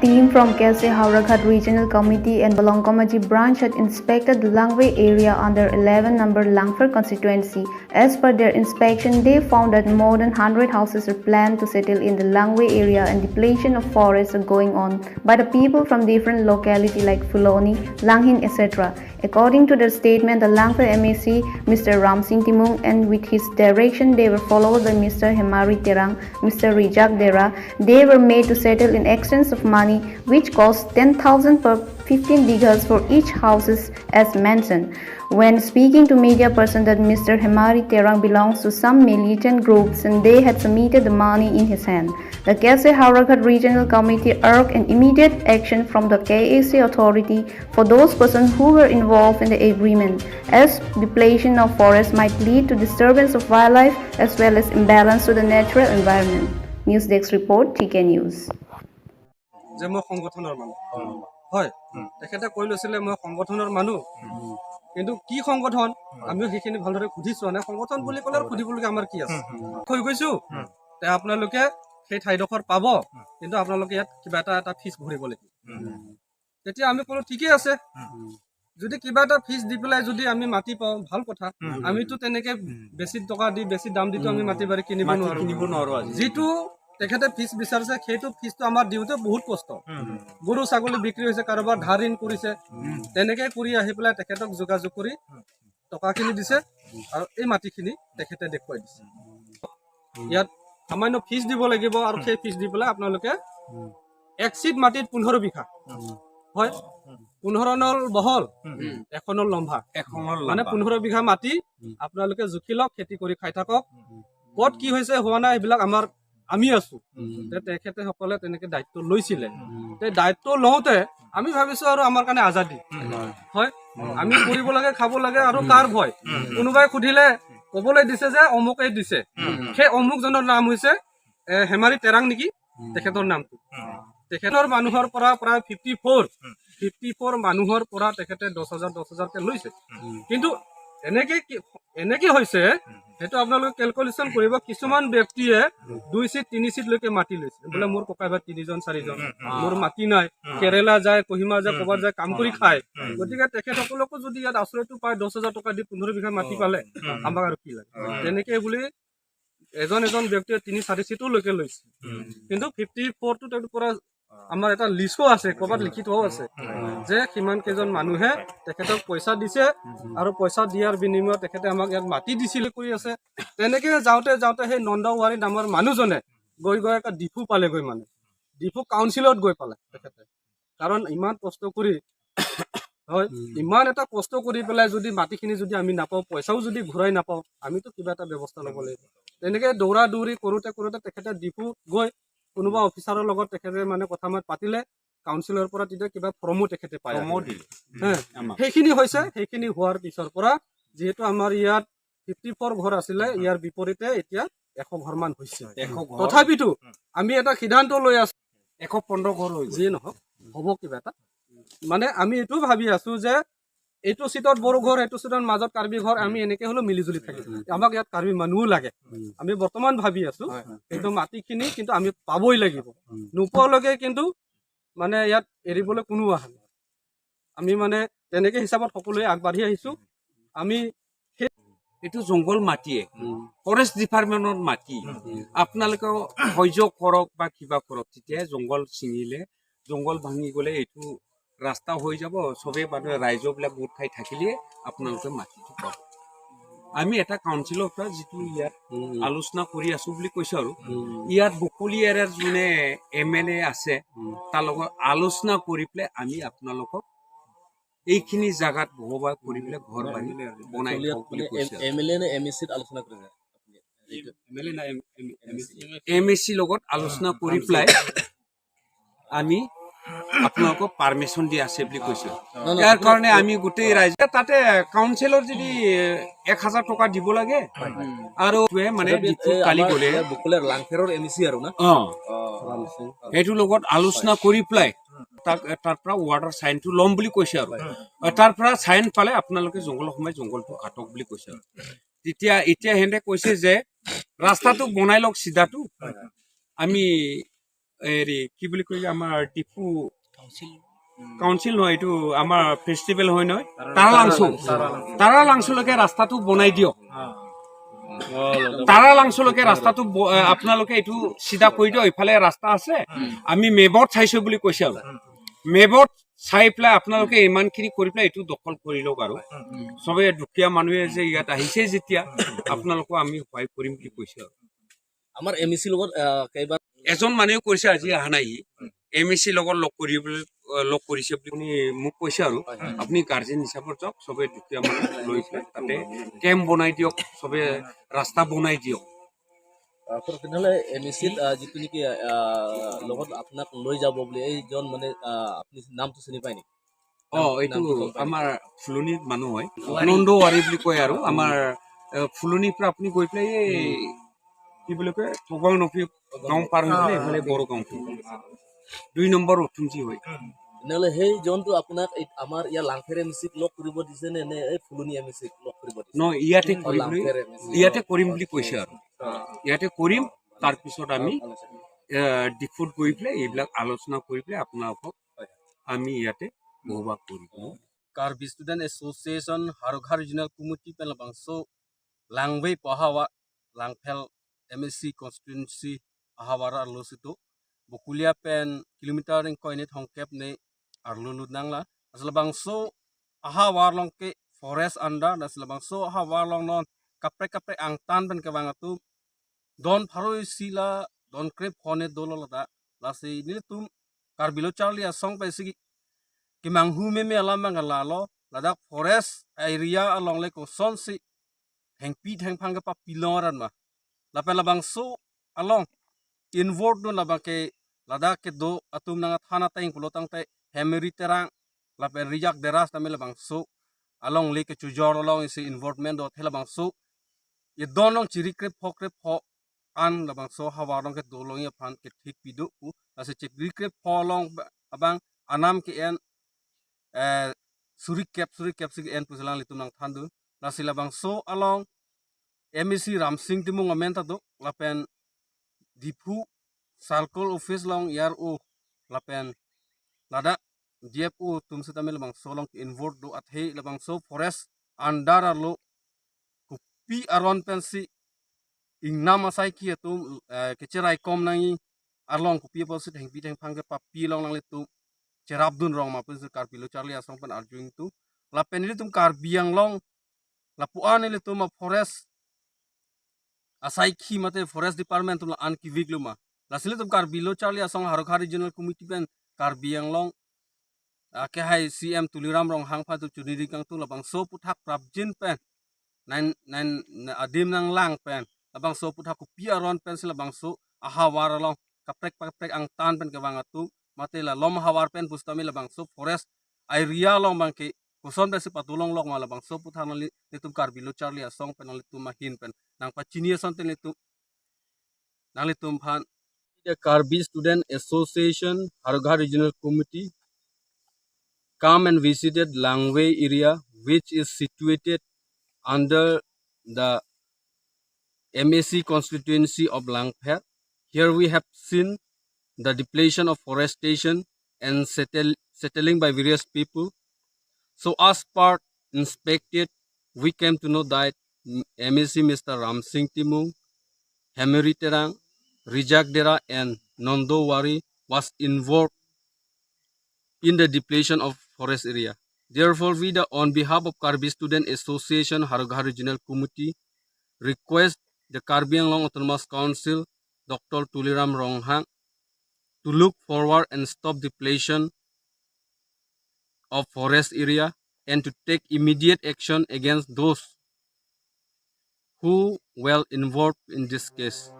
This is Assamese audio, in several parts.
team from Kese Hauraghat Regional Committee and Balongkomaji branch had inspected the Langway area under 11 number Langford constituency. As per their inspection, they found that more than 100 houses are planned to settle in the Langway area and depletion of forests are going on by the people from different localities like Fuloni, Langhin, etc. According to their statement, the Langford MAC, Mr. Ram Singh Timung, and with his direction, they were followed by Mr. Hemari Terang, Mr. Rijak Dera. They were made to settle in exchange of money, which cost 10,000 per 15 bighas for each houses as mentioned. When speaking to media person that Mr. Hemari Terang belongs to some militant groups and they had submitted the money in his hand. The Kese Hauraghat Regional Committee urged an immediate action from the KAC authority for those persons who were involved in the agreement, as depletion of forests might lead to disturbance of wildlife as well as imbalance to the natural environment. News Desk report, TK News. যে মই সংগঠনৰ মানুহ হয় তেখেতে কৈ লৈছিলে মই সংগঠনৰ মানুহ কিন্তু কি সংগঠন আমিও সেইখিনি ভালদৰে সুধিছো না সংগঠন বুলি ক'লে সুধিবলগীয়া আমাৰ কি আছে কৈ গৈছো তে আপোনালোকে সেই ঠাইডোখৰ পাব কিন্তু আপোনালোকে ইয়াত কিবা এটা ফিজ ভৰিব লাগিব তেতিয়া আমি ক'লো ঠিকই আছে যদি কিবা এটা ফিজ দি পেলাই যদি আমি মাটি পাওঁ ভাল কথা আমিতো তেনেকে বেছি টকা দি বেছি দাম দিটো আমি মাটি বাৰী কিনিব নোৱাৰো যেটো তেখেতে ফিজ বিচাৰিছে সেইটো ফিজটো আমাৰ দিওঁতে বহুত কষ্ট গৰু ছাগলী বিক্ৰী হৈছে কাৰোবাৰ ধাৰ ঋণ কৰিছে তেনেকৈ কৰি আহি পেলাই তেখেতক যোগাযোগ কৰি টকাখিনি দিছে আৰু এই মাটিখিনি তেখেতে দেখুৱাই দিছে ইয়াত সামান্য ফিজ দিব লাগিব আৰু সেই ফিজ দি পেলাই আপোনালোকে এক চিট মাটিত 15 বিঘা হয় 15 নল বহল এখন নল লম্বা মানে 15 বিঘা মাটি আপোনালোকে জুখি লওক খেতি কৰি খাই থাকক ক'ত কি হৈছে হোৱা নাই এইবিলাক আমাৰ আমি আছো তেখেতে সকলে তেনেকে দায়িত্ব লৈছিলে তে দায়িত্ব লওঁতে আমি ভাবিছো আৰু আমাৰ কাৰণে আজাদী হয় আমি কৰিব লাগে খাব লাগে আৰু কাৰ ভয় কোনোবাই খুধিলে কবলৈ দিছে যে অমুকে দিছে সেই অমুকজনৰ নাম হৈছে হেমাৰী তেৰাং নেকি তেখেতৰ নামটো তেখেতৰ মানুহৰ পৰা প্ৰায় 54 মানুহৰ পৰা তেখেতে 10,000 কে লৈছে কিন্তু এনেকে হৈছে সেইটো আপোনালোকে ক্যালকুলেশন কৰিব কিছুমান ব্যক্তিয়ে 2 সিট 3 সিট লৈকে মাটি লৈছে বলে মোৰ ককাই ভাই 3 জন 4 জন মোৰ মাটি নাই কেৰেলা যায় কহিমা যায় কবাৰ যায় কাম কৰি খায় গতিকে তেখেতসকলকো যদি ইয়াত আশ্ৰয়টো পায় 10,000 টকা দি 15 বিঘা মাটি পালে আমাক আৰু কি লাগে তেনেকে বুলি এজন ব্যক্তিয়ে 3-4 সিটো লৈকে লৈছে কিন্তু 54 টো তাৰ পৰা আমাৰ এটা লিস্টও আছে কবাত লিখিতও আছে যে কিমান কেজন মানুহে তেখেতক পইচা দিছে আৰু পইচা দিয়াৰ বিনিময়ত তেখেতে আমাক ইয়াত মাটি দিছিল কৰি আছে তেনেকে যাওঁতে সেই নন্দাৱাৰী নামৰ মানুহজনে গৈ এটা ডিফু পালে গৈ মানে ডিফু কাউন্সিলত গৈ পালে তেখেতে কাৰণ ইমান কষ্ট কৰি হয় ইমান এটা কষ্ট কৰি পেলাই যদি মাটিখিনি যদি আমি নাপাওঁ পইচাও যদি ঘূৰাই নাপাওঁ আমিতো কিবা এটা ব্যৱস্থা ল'ব লাগিব তেনেকে দৌৰা দৌৰি কৰোতে তেখেতে ডিফু গৈ কোনোবা অফিচাৰৰ লগত তেখেতে মানে কথা পাতিলে কাউন্সিলৰ পৰা তেতিয়া কিবা ফৰ্মো তেখেতে পায় সেইখিনি হৈছে সেইখিনি হোৱাৰ পিছৰ পৰা যেহেতু আমাৰ ইয়াত 54 ঘৰ আছিলে ইয়াৰ বিপৰীতে এতিয়া 100 ঘৰ মান হৈছে তথাপিতো আমি এটা সিদ্ধান্ত লৈ আছো 115 ঘৰ হৈ যি নহওক হ'ব কিবা এটা মানে আমি এটো ভাবি আছো যে এইটো সিটত বড় ঘৰ এইটো সিটৰ মাজত কাৰ্বি ঘৰ আমি এনেকে হলো মিলিজুলি থাকিম আমাক ইয়াত কাৰ্বি মানুহও লাগে আমি বৰ্তমান ভাবি আছো কিন্তু মাটিখিনি কিন্তু আমি পাবই লাগিব নোপোৱালৈকে কিন্তু মানে ইয়াত এৰিবলৈ কোনো আহা নাই আমি মানে তেনেকে হিচাপত সকলোৱে আগবাঢ়ি আহিছো আমি এটো জংগল মাটিয়ে ফৰেষ্ট ডিপাৰ্টমেন্টৰ মাটি আপোনালোকে সহযোগ কৰক বা কিবা কৰক তেতিয়া জংগল ছিঙিলে জংগল ভাঙি গলে এটো ৰাস্তা হৈ যাব সবে মানুহে ৰাইজবিলাক গোট খাই থাকিলে আপোনালোকে মাটিটো পাব আমি এটা কাউন্সিলৰ পৰা যেটো ইয়াত আলোচনা কৰি আছো বুলি কৈছো আৰু ইয়াত বকুলি এৰিয়াৰ জনে এমএলএ আছে তাৰ লগত আলোচনা কৰি পেলাই আমি আপোনালোকক এইখিনি জায়গাত বহুবা কৰি পেলাই ঘৰ বানি বনাই বুলি কৈছে এমএলএ নে এমএসিত আলোচনা কৰিছে এমএলএ না এমএসি লগত আলোচনা কৰি পেলাই আমি আপোনালোকক পাৰমিশন দি আছে বুলি কৈছে ইয়াৰ কাৰণে আমি গোটেই ৰাইজ তাতে কাউন্সিলৰ যদি 1000 টকা দিব লাগে আৰু মানে কালি গলে বকুলাৰ লাংফেৰৰ এমএসি আৰু না এটো লগত আলোচনা কৰি পেলাই তাৰ পৰা ওয়াটাৰ সাইনটো লম বুলি কৈছে আৰু তাৰ পৰা সাইন পালে আপোনালোকে জংগল সময় জংগলটো কাটক বুলি কৈছে এতিয়া হেন্দে কৈছে যে ৰাস্তাটো বনাই লওক সিধাটো আমি হেৰি কি বুলি কয় আমাৰ টিপু কাউন্সিল নহয় এইটো আমাৰ ফেষ্টিভেল হয় নহয় তাৰা লাংচলৈকে ৰাস্তাটো বনাই দিয়ক তাৰা লাংচলৈকে ৰাস্তাটো আপোনালোকে এইটো চিধা কৰি দিয়ক ইফালে ৰাস্তা আছে আমি মেবত চাইছো বুলি কৈছে আৰু মেবত চাই পেলাই আপোনালোকে ইমানখিনি কৰি পেলাই এইটো দখল কৰি লওক আৰু চবে দুখীয়া মানুহে যে ইয়াত আহিছে যেতিয়া আপোনালোকক আমি সহায় কৰিম বুলি কৈছে আৰু আমাৰ MEC লগত কেইবাৰ এজন মানুহে কৈছে আজি অহা নাই MEC লগত লগ কৰিছে বুলি মোক কৈছে আৰু আপুনি গাৰ্জেন হিচাপত যাওক চবে দুখীয়া মানুহ লৈ পেলাই তাতে কেম্প বনাই দিয়ক চবে ৰাস্তা বনাই দিয়ক তেনেহ'লে MEC যিটো নেকি লগত আপোনাক লৈ যাব বুলি এইজন মানে আপুনি নামটো চিনি পায় নেকি এইটো আমাৰ ফুলনিৰ মানুহ হয় নন্দৱাৰী বুলি কয় আৰু আমাৰ ফুলনিৰ পৰা আপুনি গৈ পেলাই এই কি বুলি কয় থগং নফি গাঁও পাৰ হৈ পেলাই এইফালে বড় গাঁওটো 2 নম্বৰ উঠুঞ্চি হয় তেনেহ'লে সেই জনটো আপোনাক আমাৰ ইয়াৰ লাংফেৰ MEC লগ কৰিব দিছে নে এই ফুলনি MEC লগ কৰিব দিছে নহয় ইয়াতে কৰিম বুলি কৈছে আৰু ইয়াতে কৰিম তাৰপিছত আমি ডিফুত গৈ পেলাই এইবিলাক আলোচনা কৰি পেলাই আপোনালোকক আমি ইয়াতে বহবাস কৰিম Karbi Student Association Harughar Regional Committee pen labangso langwei pahawa langpel MSC constituency ahawara lositu bukulia pen kilometer ring koinit hongkep ne arlulu nangla aslabangso ahawar longke forest under aslabangso ahawar long non kapre angtan pen kawangatu don pharoi sila don krep hone dololada lasi nilitum karbilo charlie asong pesigi kimanghu me alam mangalalo ladak forest area along le ko sonsi hengpi hengphang pa piloran ma lapela bangso along inward do labake ladak ke do atum nanga thana taing pulotang te hemeri terang lapen rijak deras tamela bangso along le ke chujor along isi involvement do thela bangso ye donong chirikre pho an labangso hawarong ke dolong ye phan ke thik pidu pu ase chirikre pho long abang anam ke en suri cap sig en pusalang litum nang thandu nasila bang so along MEC Ramsing timung amenta do lapen dipu circle office long yar o lapen lada DFO tum setamel bang so long inward do athe labang so forest andar lo kupi aron pensi ingnam asai ki atum kecerai kom nangi arlong kupi posit heng piteng phang pa pi long lang litum cerabdun rong mapun se karpilo charlie asong pen arguing tu lapen ini tum karbiang long lapuan ini tum forest asai ki mate forest department tum an ki viglu ma lasile tum karbilo charlie asong Harughar regional committee pen karbiang long ke hai CM Tuliram rong hang pha tu chuniri kang tu labang so puthak prabjin pen nain adim nang lang pen labang so puthak ku pi aron pen sila bang so ahawar long kaprek ang tan pen ke wangatu matela lom hawar pen pustami labang so forest area long bangke kuson besi patulong long malabang so puthan litum karbilo charlie asong pen litum mahin pen nang pachinia son ten litum nang litum phan the Karbi Student Association Harughar Regional Committee come and visited Langwei area which is situated under the MAC constituency of Langpher. Here we have seen the depletion of forestation and settling by various people. So as part inspected, we came to know that MAC Mr. Ramsing Timung, Hemeri Terang, Rijak Dera and Nondowari was involved in the depletion of forest area. Therefore, we on behalf of Karbi Student Association Harughar Regional Committee request the Karbi Anglong Autonomous Council Dr. Tuliram Ronghang to look forward and stop depletion of forest area and to take immediate action against those who were involved in this case.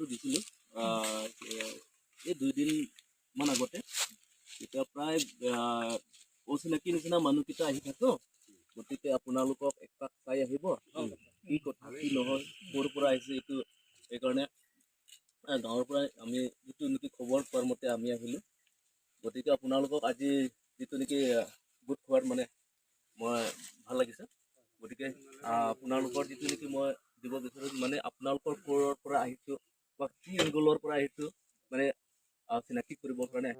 দিছিলোঁ এই 2 দিন মান আগতে এতিয়া প্ৰায় অচিনাকি নিচিনা মানুহকেইটা আহি থাকো গতিকে আপোনালোকক একপাক চাই আহিব কি কথা কি নহয় ক'ৰ পৰা আহিছে এইটো সেইকাৰণে গাঁৱৰ পৰা আমি যিটো নেকি খবৰ পোৱাৰ মতে আমি আহিলোঁ গতিকে আপোনালোকক আজি যিটো নেকি গোট খোৱাৰ মানে মই ভাল লাগিছে গতিকে আপোনালোকৰ যিটো নেকি মই দিব বিচাৰোঁ মানে আপোনালোকৰ ক'ৰ পৰা আহিছোঁ বা কি এংগলৰ পৰা আহিছোঁ মানে চিনাকি কৰিবৰ কাৰণে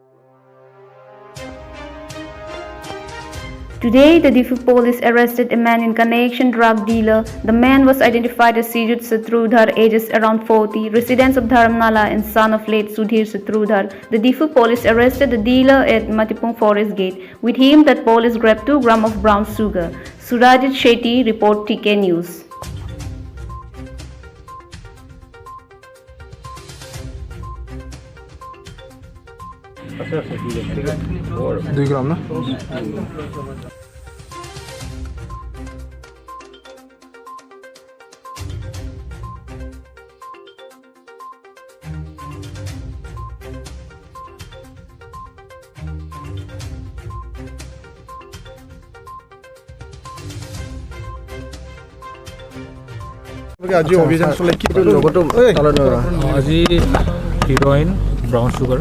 Today, the Diffu police arrested a man in connection drug dealer. The man was identified as Sijut Satrudhar, ages around 40, resident of Dharamnala and son of late Sudhir Satrudhar. The Diffu police arrested the dealer at Matipung Forest Gate. With him, that police grabbed 2 grams of brown sugar. Surajit Shetty, report TK News. अच्छा 2 ग्राम ना আজি অভিযান চলাই কি লগতো আজি হিৰোইন ব্ৰাউন চুগাৰ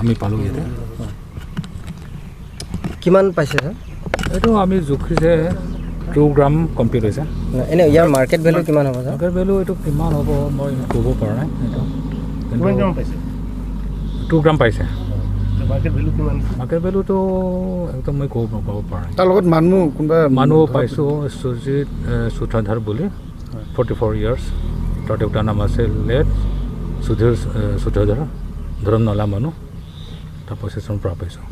আমি পালোঁ ইয়াতে কিমান পাইছে স্যাৰ এইটো আমি জুখিছে 2 গ্ৰাম কমপ্লিট হৈছে এনে ইয়াৰ মাৰ্কেট ভ্যালু কিমান হ'ব স্যাৰ মাৰ্কেট ভ্যালু এইটো কিমান হ'ব মই ক'ব পৰা নাই এইটো কিমান গ্ৰাম পাইছে 2 গ্ৰাম পাইছে মাৰ্কেট ভ্যালু কিমান মাৰ্কেট ভ্যালুটো একদম মই ক'ব পৰা নাই তাৰ লগত মানুহ পাইছোঁ সুজিত সুঠাধাৰ বুলি 44 years তাৰ দেউতাৰ নাম আছে লেট সুধীৰ সুঠাধাৰ ধৰমনালা মানুহ তাৰ পজিশ্যন পৰা পাইছোঁ